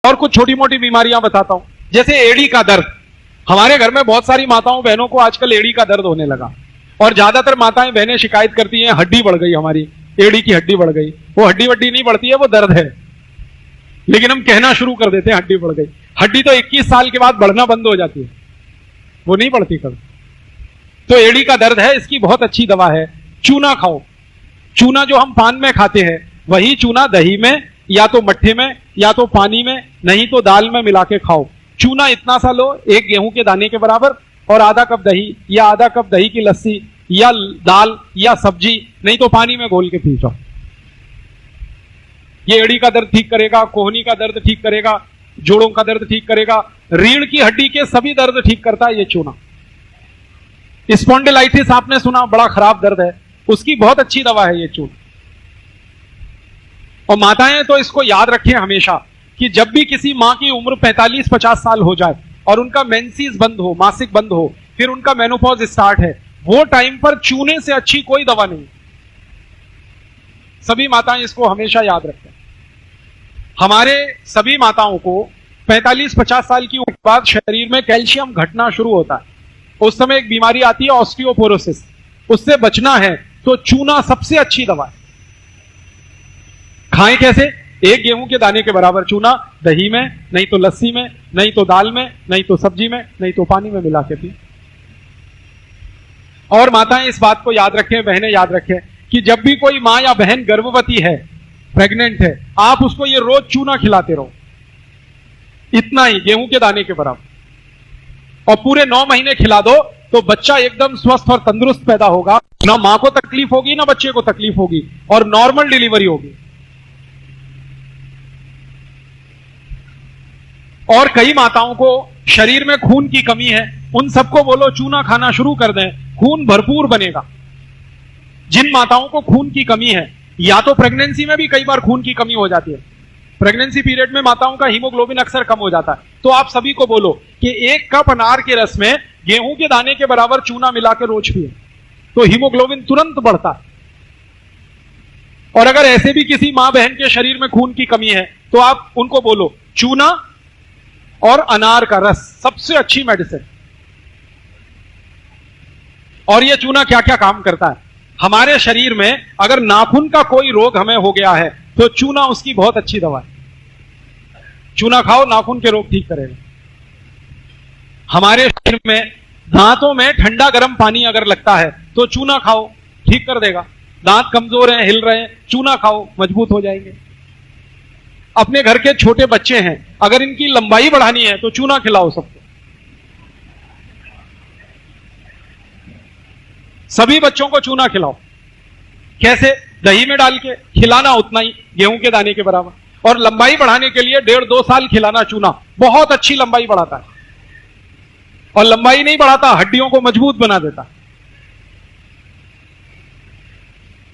और कुछ छोटी मोटी बीमारियां बताता हूं, जैसे एड़ी का दर्द। हमारे घर में बहुत सारी माताओं बहनों को आजकल एड़ी का दर्द होने लगा, और ज्यादातर माताएं बहनें शिकायत करती हैं हड्डी बढ़ गई, हमारी एड़ी की हड्डी बढ़ गई। वो हड्डी वड्डी नहीं बढ़ती है, वो दर्द है, लेकिन हम कहना शुरू कर देते हैं हड्डी बढ़ गई। हड्डी तो 21 साल के बाद बढ़ना बंद हो जाती है, वो नहीं बढ़ती कभी। तो एड़ी का दर्द है, इसकी बहुत अच्छी दवा है, चूना खाओ। चूना जो हम पान में खाते हैं, वही चूना दही में या तो मट्ठे में या तो पानी में नहीं तो दाल में मिला के खाओ। चूना इतना सा लो, एक गेहूं के दाने के बराबर, और आधा कप दही या आधा कप दही की लस्सी या दाल या सब्जी नहीं तो पानी में घोल के पी जाओ। ये एड़ी का दर्द ठीक करेगा, कोहनी का दर्द ठीक करेगा, जोड़ों का दर्द ठीक करेगा, रीढ़ की हड्डी के सभी दर्द ठीक करता है ये चूना। स्पॉन्डिलाइटिस आपने सुना, बड़ा खराब दर्द है, उसकी बहुत अच्छी दवा है ये चूना। और माताएं तो इसको याद रखें हमेशा कि जब भी किसी मां की उम्र 45-50 साल हो जाए और उनका मेंसेस बंद हो, मासिक बंद हो, फिर उनका मेनोपॉज स्टार्ट है, वो टाइम पर चूने से अच्छी कोई दवा नहीं। सभी माताएं इसको हमेशा याद रखें। हमारे सभी माताओं को 45-50 साल की उम्र के बाद शरीर में कैल्शियम घटना शुरू होता है। उस समय एक बीमारी आती है ऑस्टियोपोरोसिस, उससे बचना है तो चूना सबसे अच्छी दवा है। खाएं कैसे? एक गेहूं के दाने के बराबर चूना दही में, नहीं तो लस्सी में, नहीं तो दाल में, नहीं तो सब्जी में, नहीं तो पानी में मिला के पिए। और माताएं इस बात को याद रखें, बहनें याद रखें कि जब भी कोई मां या बहन गर्भवती है, प्रेग्नेंट है, आप उसको ये रोज चूना खिलाते रहो, इतना ही गेहूं के दाने के बराबर, और पूरे 9 महीने खिला दो तो बच्चा एकदम स्वस्थ और तंदुरुस्त पैदा होगा। ना मां को तकलीफ होगी ना बच्चे को तकलीफ होगी, और नॉर्मल डिलीवरी होगी। और कई माताओं को शरीर में खून की कमी है, उन सबको बोलो चूना खाना शुरू कर दें, खून भरपूर बनेगा। जिन माताओं को खून की कमी है, या तो प्रेगनेंसी में भी कई बार खून की कमी हो जाती है, प्रेगनेंसी पीरियड में माताओं का हीमोग्लोबिन अक्सर कम हो जाता है, तो आप सभी को बोलो कि 1 कप अनार के रस में गेहूं के दाने के बराबर चूना मिला के रोज पिए, तो हीमोग्लोबिन तुरंत बढ़ता है। और अगर ऐसे भी किसी मां बहन के शरीर में खून की कमी है, तो आप उनको बोलो चूना और अनार का रस सबसे अच्छी मेडिसिन। और यह चूना क्या क्या काम करता है? हमारे शरीर में अगर नाखून का कोई रोग हमें हो गया है तो चूना उसकी बहुत अच्छी दवा है। चूना खाओ, नाखून के रोग ठीक करेगा। हमारे शरीर में दांतों में ठंडा गर्म पानी अगर लगता है तो चूना खाओ, ठीक कर देगा। दांत कमजोर हैं, हिल रहे हैं, चूना खाओ, मजबूत हो जाएंगे। अपने घर के छोटे बच्चे हैं, अगर इनकी लंबाई बढ़ानी है तो चूना खिलाओ सबको। सभी बच्चों को चूना खिलाओ। कैसे? दही में डाल के खिलाना, उतना ही गेहूं के दाने के बराबर। और लंबाई बढ़ाने के लिए 1.5-2 साल खिलाना चूना, बहुत अच्छी लंबाई बढ़ाता है। और लंबाई नहीं बढ़ाता, हड्डियों को मजबूत बना देता।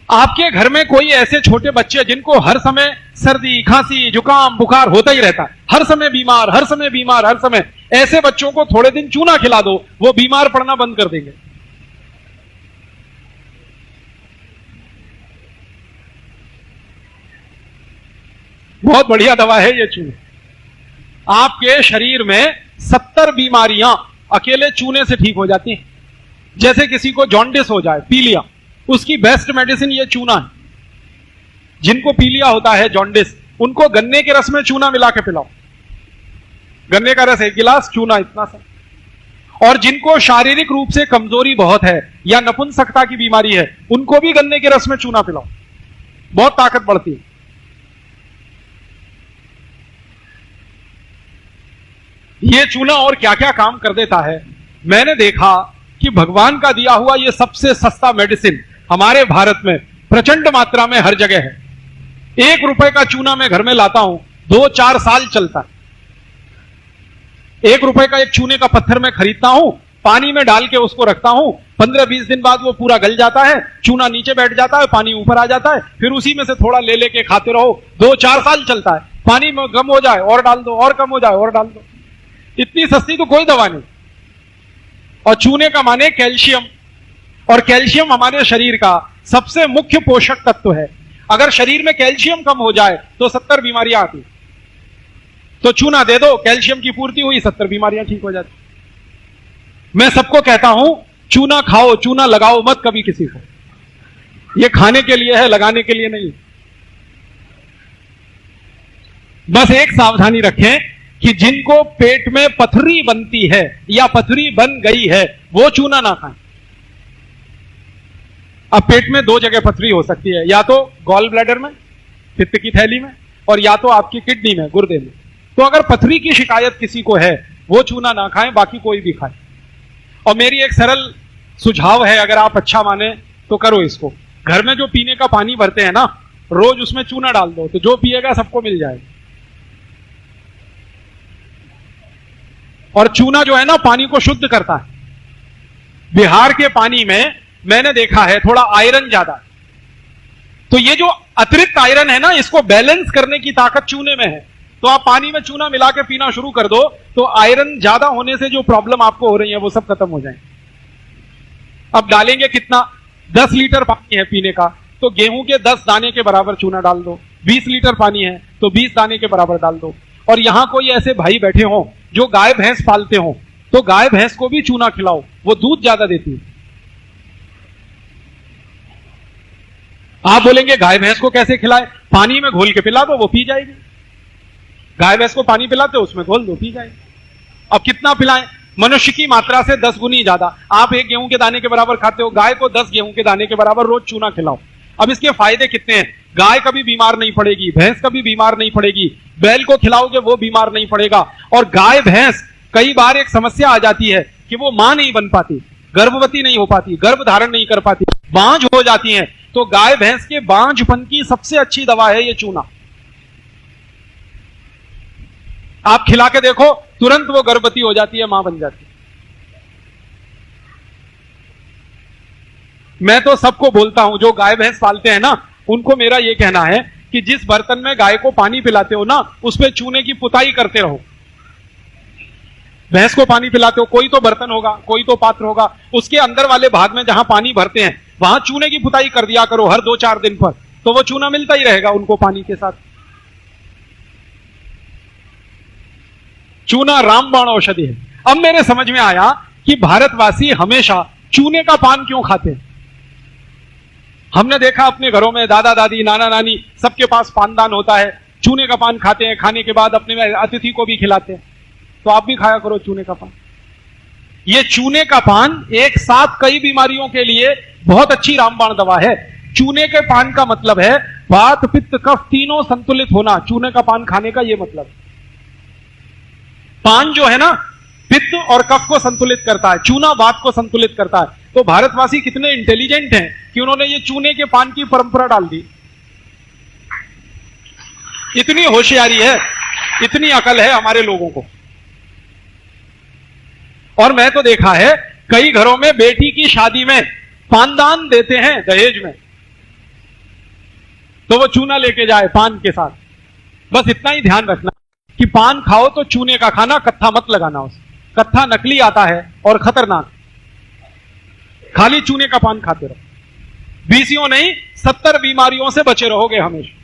आपके घर में कोई ऐसे छोटे बच्चे जिनको हर समय सर्दी, खांसी, जुकाम, बुखार होता ही रहता है, हर समय बीमार, हर समय बीमार, हर समय, ऐसे बच्चों को थोड़े दिन चूना खिला दो, वो बीमार पड़ना बंद कर देंगे। बहुत बढ़िया दवा है ये चूना। आपके शरीर में 70 बीमारियां अकेले चूने से ठीक हो जाती हैं। जैसे किसी को जॉन्डिस हो जाए, पीलिया, उसकी बेस्ट मेडिसिन ये चूना है। जिनको पीलिया होता है, जॉन्डिस, उनको गन्ने के रस में चूना मिला के पिलाओ। गन्ने का रस 1 गिलास, चूना इतना सा। और जिनको शारीरिक रूप से कमजोरी बहुत है या नपुंसकता की बीमारी है, उनको भी गन्ने के रस में चूना पिलाओ, बहुत ताकत बढ़ती है। ये चूना और क्या क्या काम कर देता है? मैंने देखा कि भगवान का दिया हुआ ये सबसे सस्ता मेडिसिन हमारे भारत में प्रचंड मात्रा में हर जगह है। 1 रुपए का चूना मैं घर में लाता हूं, 2-4 साल चलता है। 1 रुपए का एक चूने का पत्थर मैं खरीदता हूं, पानी में डाल के उसको रखता हूं, 15-20 दिन बाद वो पूरा गल जाता है, चूना नीचे बैठ जाता है, पानी ऊपर आ जाता है, फिर उसी में से थोड़ा ले लेके खाते रहो, 2-4 साल चलता है। पानी में कम हो जाए और डाल दो, और कम हो जाए और डाल दो। इतनी सस्ती तो कोई दवा नहीं। और चूने का माने कैल्शियम, और कैल्शियम हमारे शरीर का सबसे मुख्य पोषक तत्व है। अगर शरीर में कैल्शियम कम हो जाए तो 70 बीमारियां आती। तो चूना दे दो, कैल्शियम की पूर्ति हुई, 70 बीमारियां ठीक हो जाती। मैं सबको कहता हूं चूना खाओ, चूना लगाओ मत कभी किसी को। ये खाने के लिए है, लगाने के लिए नहीं। बस एक सावधानी रखें कि जिनको पेट में पथरी बनती है या पथरी बन गई है वो चूना ना खाएं। अब पेट में 2 जगह पथरी हो सकती है, या तो गॉल ब्लैडर में, पित्त की थैली में, और या तो आपकी किडनी में, गुर्दे में। तो अगर पथरी की शिकायत किसी को है वो चूना ना खाएं, बाकी कोई भी खाए। और मेरी एक सरल सुझाव है, अगर आप अच्छा माने तो करो इसको। घर में जो पीने का पानी भरते हैं ना, रोज उसमें चूना डाल दो, तो जो पिएगा सबको मिल जाएगा। और चूना जो है ना पानी को शुद्ध करता है। बिहार के पानी में मैंने देखा है थोड़ा आयरन ज्यादा, तो ये जो अतिरिक्त आयरन है ना, इसको बैलेंस करने की ताकत चूने में है। तो आप पानी में चूना मिला के पीना शुरू कर दो, तो आयरन ज्यादा होने से जो प्रॉब्लम आपको हो रही है वो सब खत्म हो जाएंगे। अब डालेंगे कितना? 10 लीटर पानी है पीने का, तो गेहूं के 10 दाने के बराबर चूना डाल दो। 20 लीटर पानी है तो 20 दाने के बराबर डाल दो। और यहां कोई ऐसे भाई बैठे हो जो गाय भैंस पालते हो, तो गाय भैंस को भी चूना खिलाओ, वो दूध ज्यादा देती है। आप बोलेंगे गाय भैंस को कैसे खिलाए? पानी में घोल के पिला दो, वो पी जाएगी। गाय भैंस को पानी पिलाते हो, उसमें घोल दो, पी जाएगी। अब कितना पिलाएं? मनुष्य की मात्रा से 10 गुनी ज्यादा। आप 1 गेहूं के दाने के बराबर खाते हो, गाय को 10 गेहूं के दाने के बराबर रोज चूना खिलाओ। अब इसके फायदे कितने हैं? गाय कभी बीमार नहीं पड़ेगी, भैंस कभी बीमार नहीं पड़ेगी, बैल को खिलाओगे वो बीमार नहीं पड़ेगा। और गाय भैंस, कई बार एक समस्या आ जाती है कि वो मां नहीं बन पाती, गर्भवती नहीं हो पाती, गर्भ धारण नहीं कर पाती, बांझ हो जाती हैं। तो गाय भैंस के बांझपन की सबसे अच्छी दवा है ये चूना। आप खिला के देखो, तुरंत वो गर्भवती हो जाती है, मां बन जाती है। मैं तो सबको बोलता हूं जो गाय भैंस पालते हैं ना, उनको मेरा ये कहना है कि जिस बर्तन में गाय को पानी पिलाते हो ना, उस पे चूने की पुताई करते रहो। भैंस को पानी पिलाते हो, कोई तो बर्तन होगा, कोई तो पात्र होगा, उसके अंदर वाले भाग में जहां पानी भरते हैं वहां चूने की पुताई कर दिया करो हर 2-4 दिन पर, तो वो चूना मिलता ही रहेगा उनको पानी के साथ। चूना रामबाण औषधि है। अब मेरे समझ में आया कि भारतवासी हमेशा चूने का पान क्यों खाते हैं। हमने देखा अपने घरों में दादा दादी, नाना नानी, सबके पास पानदान होता है, चूने का पान खाते हैं, खाने के बाद अपने अतिथि को भी खिलाते हैं। तो आप भी खाया करो चूने का पान। ये चूने का पान एक साथ कई बीमारियों के लिए बहुत अच्छी रामबाण दवा है। चूने के पान का मतलब है वात पित्त कफ तीनों संतुलित होना। चूने का पान खाने का ये मतलब। पान जो है ना, पित्त और कफ को संतुलित करता है, चूना वात को संतुलित करता है। तो भारतवासी कितने इंटेलिजेंट हैं कि उन्होंने ये चूने के पान की परंपरा डाल दी। इतनी होशियारी है, इतनी अकल है हमारे लोगों को। और मैं तो देखा है कई घरों में बेटी की शादी में पानदान देते हैं दहेज में, तो वो चूना लेके जाए पान के साथ। बस इतना ही ध्यान रखना कि पान खाओ तो चूने का खाना, कत्था मत लगाना। उस कत्था नकली आता है और खतरनाक। खाली चूने का पान खाते रहो, 20 नहीं 70 बीमारियों से बचे रहोगे हमेशा।